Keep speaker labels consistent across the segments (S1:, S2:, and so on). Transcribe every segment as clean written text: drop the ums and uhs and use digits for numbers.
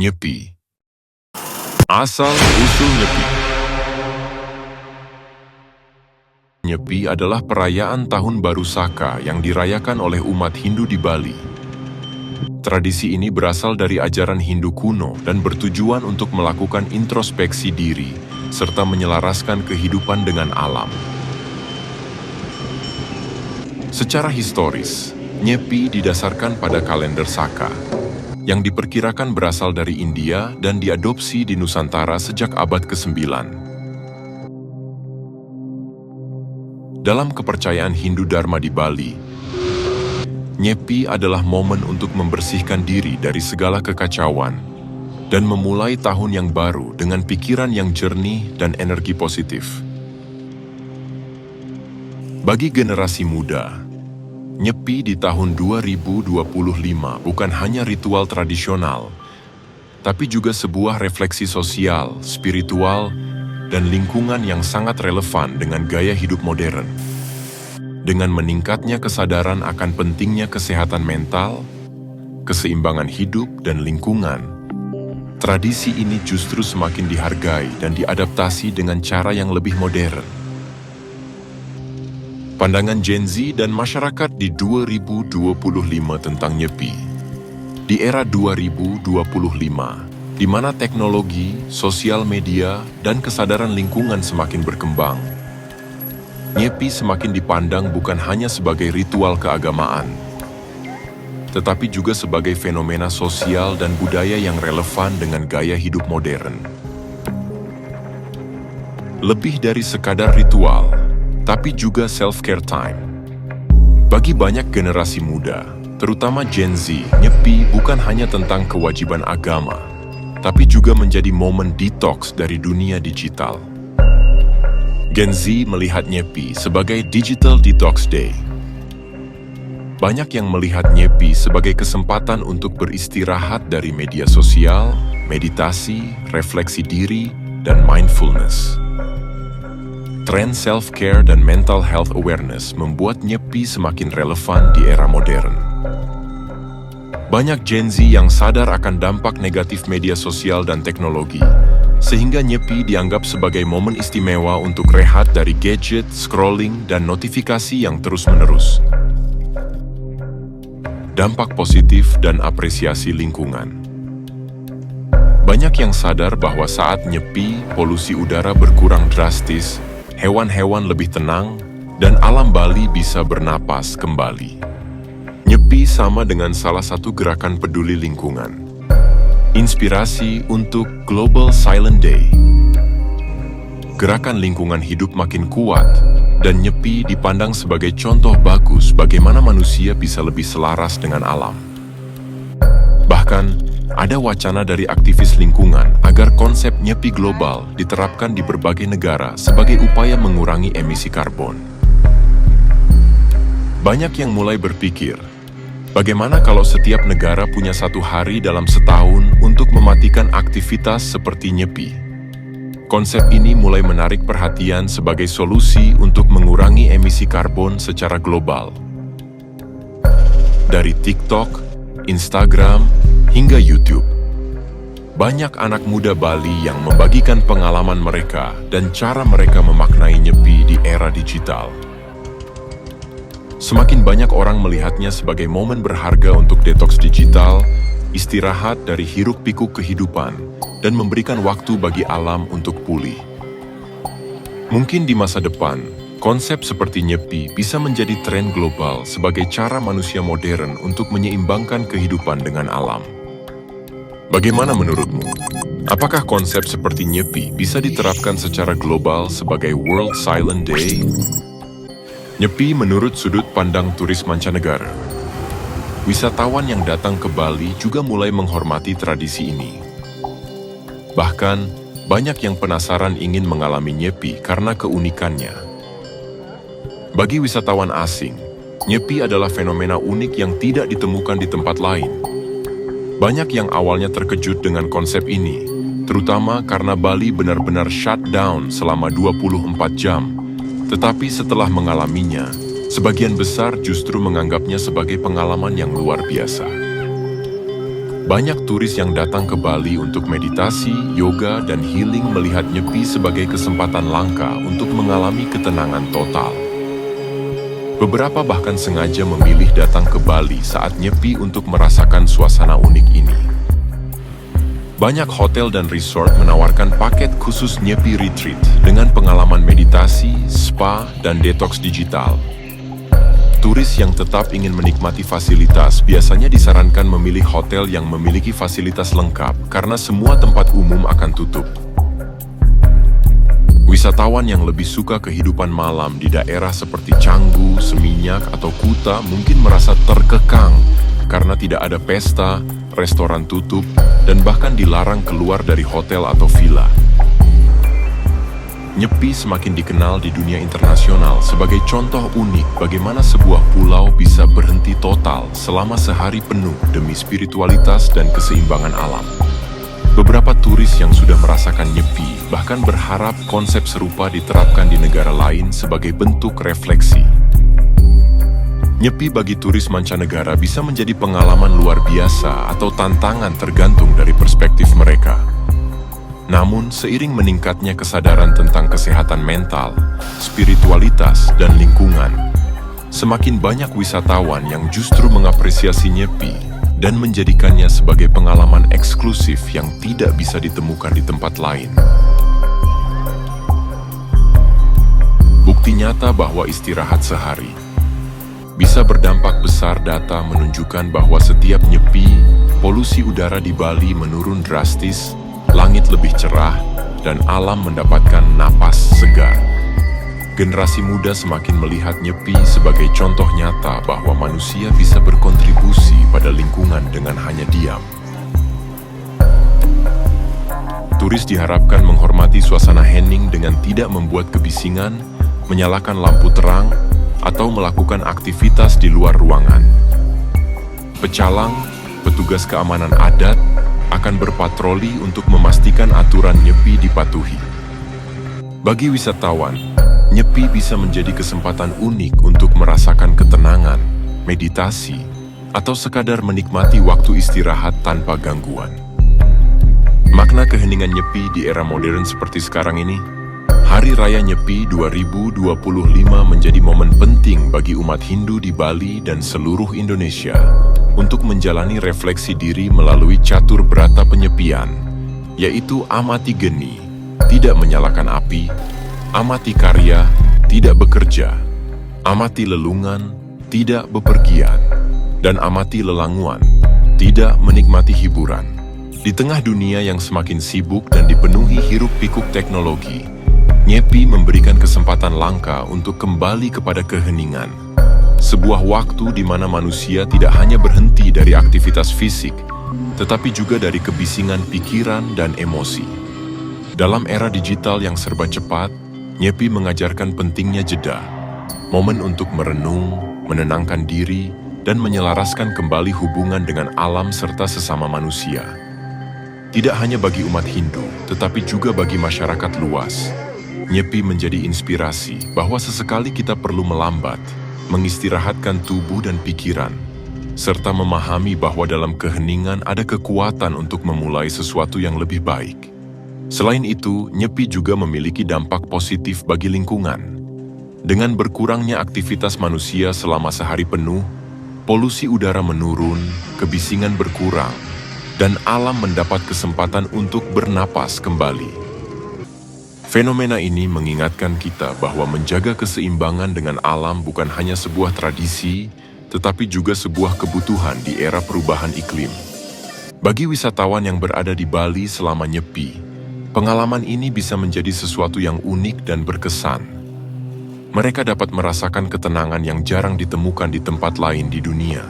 S1: Nyepi. Asal-usul Nyepi. Nyepi adalah perayaan Tahun Baru Saka yang dirayakan oleh umat Hindu di Bali. Tradisi ini berasal dari ajaran Hindu kuno dan bertujuan untuk melakukan introspeksi diri serta menyelaraskan kehidupan dengan alam. Secara historis, Nyepi didasarkan pada kalender Saka, yang diperkirakan berasal dari India dan diadopsi di Nusantara sejak abad ke-9. Dalam kepercayaan Hindu Dharma di Bali, Nyepi adalah momen untuk membersihkan diri dari segala kekacauan dan memulai tahun yang baru dengan pikiran yang jernih dan energi positif. Bagi generasi muda, Nyepi di tahun 2025 bukan hanya ritual tradisional, tapi juga sebuah refleksi sosial, spiritual, dan lingkungan yang sangat relevan dengan gaya hidup modern. Dengan meningkatnya kesadaran akan pentingnya kesehatan mental, keseimbangan hidup, dan lingkungan, tradisi ini justru semakin dihargai dan diadaptasi dengan cara yang lebih modern. Pandangan Gen Z dan masyarakat di 2025 tentang Nyepi. Di era 2025, di mana teknologi, sosial media, dan kesadaran lingkungan semakin berkembang, Nyepi semakin dipandang bukan hanya sebagai ritual keagamaan, tetapi juga sebagai fenomena sosial dan budaya yang relevan dengan gaya hidup modern. Lebih dari sekadar ritual, tapi juga self-care time. Bagi banyak generasi muda, terutama Gen Z, Nyepi bukan hanya tentang kewajiban agama, tapi juga menjadi momen detox dari dunia digital. Gen Z melihat Nyepi sebagai Digital Detox Day. Banyak yang melihat Nyepi sebagai kesempatan untuk beristirahat dari media sosial, meditasi, refleksi diri, dan mindfulness. Tren self-care dan mental health awareness membuat Nyepi semakin relevan di era modern. Banyak Gen Z yang sadar akan dampak negatif media sosial dan teknologi, sehingga Nyepi dianggap sebagai momen istimewa untuk rehat dari gadget, scrolling, dan notifikasi yang terus-menerus. Dampak positif dan apresiasi lingkungan. Banyak yang sadar bahwa saat Nyepi, polusi udara berkurang drastis, hewan-hewan lebih tenang, dan alam Bali bisa bernapas kembali. Nyepi sama dengan salah satu gerakan peduli lingkungan. Inspirasi untuk Global Silent Day. Gerakan lingkungan hidup makin kuat, dan Nyepi dipandang sebagai contoh bagus bagaimana manusia bisa lebih selaras dengan alam. Bahkan, ada wacana dari aktivis lingkungan agar konsep Nyepi global diterapkan di berbagai negara sebagai upaya mengurangi emisi karbon. Banyak yang mulai berpikir, bagaimana kalau setiap negara punya satu hari dalam setahun untuk mematikan aktivitas seperti Nyepi? Konsep ini mulai menarik perhatian sebagai solusi untuk mengurangi emisi karbon secara global. Dari TikTok, Instagram, hingga YouTube, banyak anak muda Bali yang membagikan pengalaman mereka dan cara mereka memaknai Nyepi di era digital. Semakin banyak orang melihatnya sebagai momen berharga untuk detoks digital, istirahat dari hiruk-pikuk kehidupan, dan memberikan waktu bagi alam untuk pulih. Mungkin di masa depan, konsep seperti Nyepi bisa menjadi tren global sebagai cara manusia modern untuk menyeimbangkan kehidupan dengan alam. Bagaimana menurutmu? Apakah konsep seperti Nyepi bisa diterapkan secara global sebagai World Silent Day? Nyepi menurut sudut pandang turis mancanegara. Wisatawan yang datang ke Bali juga mulai menghormati tradisi ini. Bahkan, banyak yang penasaran ingin mengalami Nyepi karena keunikannya. Bagi wisatawan asing, Nyepi adalah fenomena unik yang tidak ditemukan di tempat lain. Banyak yang awalnya terkejut dengan konsep ini, terutama karena Bali benar-benar shutdown selama 24 jam. Tetapi setelah mengalaminya, sebagian besar justru menganggapnya sebagai pengalaman yang luar biasa. Banyak turis yang datang ke Bali untuk meditasi, yoga, dan healing melihat Nyepi sebagai kesempatan langka untuk mengalami ketenangan total. Beberapa bahkan sengaja memilih datang ke Bali saat Nyepi untuk merasakan suasana unik ini. Banyak hotel dan resort menawarkan paket khusus Nyepi Retreat dengan pengalaman meditasi, spa, dan detox digital. Turis yang tetap ingin menikmati fasilitas biasanya disarankan memilih hotel yang memiliki fasilitas lengkap karena semua tempat umum akan tutup. Wisatawan yang lebih suka kehidupan malam di daerah seperti Canggu, Seminyak, atau Kuta mungkin merasa terkekang karena tidak ada pesta, restoran tutup, dan bahkan dilarang keluar dari hotel atau villa. Nyepi semakin dikenal di dunia internasional sebagai contoh unik bagaimana sebuah pulau bisa berhenti total selama sehari penuh demi spiritualitas dan keseimbangan alam. Beberapa turis yang sudah merasakan Nyepi bahkan berharap konsep serupa diterapkan di negara lain sebagai bentuk refleksi. Nyepi bagi turis mancanegara bisa menjadi pengalaman luar biasa atau tantangan tergantung dari perspektif mereka. Namun, seiring meningkatnya kesadaran tentang kesehatan mental, spiritualitas, dan lingkungan, semakin banyak wisatawan yang justru mengapresiasi Nyepi dan menjadikannya sebagai pengalaman eksklusif yang tidak bisa ditemukan di tempat lain. Bukti nyata bahwa istirahat sehari bisa berdampak besar. Data menunjukkan bahwa setiap Nyepi, polusi udara di Bali menurun drastis, langit lebih cerah, dan alam mendapatkan napas segar. Generasi muda semakin melihat Nyepi sebagai contoh nyata bahwa manusia bisa berkontribusi pada lingkungan dengan hanya diam. Turis diharapkan menghormati suasana hening dengan tidak membuat kebisingan, menyalakan lampu terang, atau melakukan aktivitas di luar ruangan. Pecalang, petugas keamanan adat, akan berpatroli untuk memastikan aturan Nyepi dipatuhi. Bagi wisatawan, Nyepi bisa menjadi kesempatan unik untuk merasakan ketenangan, meditasi, atau sekadar menikmati waktu istirahat tanpa gangguan. Makna keheningan Nyepi di era modern seperti sekarang ini, Hari Raya Nyepi 2025 menjadi momen penting bagi umat Hindu di Bali dan seluruh Indonesia untuk menjalani refleksi diri melalui catur berata penyepian, yaitu amati geni, tidak menyalakan api, amati karya, tidak bekerja, amati lelungan, tidak bepergian, dan amati lelanguan, tidak menikmati hiburan. Di tengah dunia yang semakin sibuk dan dipenuhi hiruk-pikuk teknologi, Nyepi memberikan kesempatan langka untuk kembali kepada keheningan. Sebuah waktu di mana manusia tidak hanya berhenti dari aktivitas fisik, tetapi juga dari kebisingan pikiran dan emosi. Dalam era digital yang serba cepat, Nyepi mengajarkan pentingnya jeda, momen untuk merenung, menenangkan diri, dan menyelaraskan kembali hubungan dengan alam serta sesama manusia. Tidak hanya bagi umat Hindu, tetapi juga bagi masyarakat luas, Nyepi menjadi inspirasi bahwa sesekali kita perlu melambat, mengistirahatkan tubuh dan pikiran, serta memahami bahwa dalam keheningan ada kekuatan untuk memulai sesuatu yang lebih baik. Selain itu, Nyepi juga memiliki dampak positif bagi lingkungan. Dengan berkurangnya aktivitas manusia selama sehari penuh, polusi udara menurun, kebisingan berkurang, dan alam mendapat kesempatan untuk bernapas kembali. Fenomena ini mengingatkan kita bahwa menjaga keseimbangan dengan alam bukan hanya sebuah tradisi, tetapi juga sebuah kebutuhan di era perubahan iklim. Bagi wisatawan yang berada di Bali selama Nyepi, pengalaman ini bisa menjadi sesuatu yang unik dan berkesan. Mereka dapat merasakan ketenangan yang jarang ditemukan di tempat lain di dunia.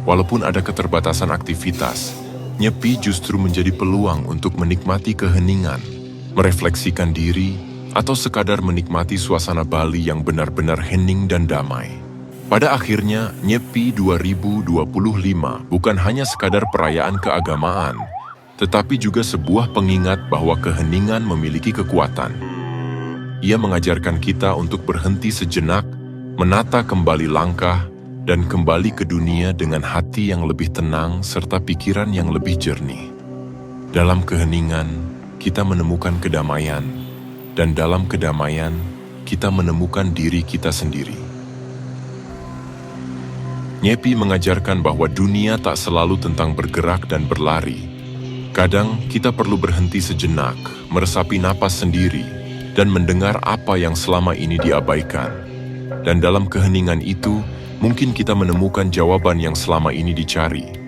S1: Walaupun ada keterbatasan aktivitas, Nyepi justru menjadi peluang untuk menikmati keheningan, merefleksikan diri, atau sekadar menikmati suasana Bali yang benar-benar hening dan damai. Pada akhirnya, Nyepi 2025 bukan hanya sekadar perayaan keagamaan, tetapi juga sebuah pengingat bahwa keheningan memiliki kekuatan. Ia mengajarkan kita untuk berhenti sejenak, menata kembali langkah, dan kembali ke dunia dengan hati yang lebih tenang serta pikiran yang lebih jernih. Dalam keheningan, kita menemukan kedamaian, dan dalam kedamaian, kita menemukan diri kita sendiri. Nyepi mengajarkan bahwa dunia tak selalu tentang bergerak dan berlari. Kadang kita perlu berhenti sejenak, meresapi napas sendiri, dan mendengar apa yang selama ini diabaikan. Dan dalam keheningan itu, mungkin kita menemukan jawaban yang selama ini dicari.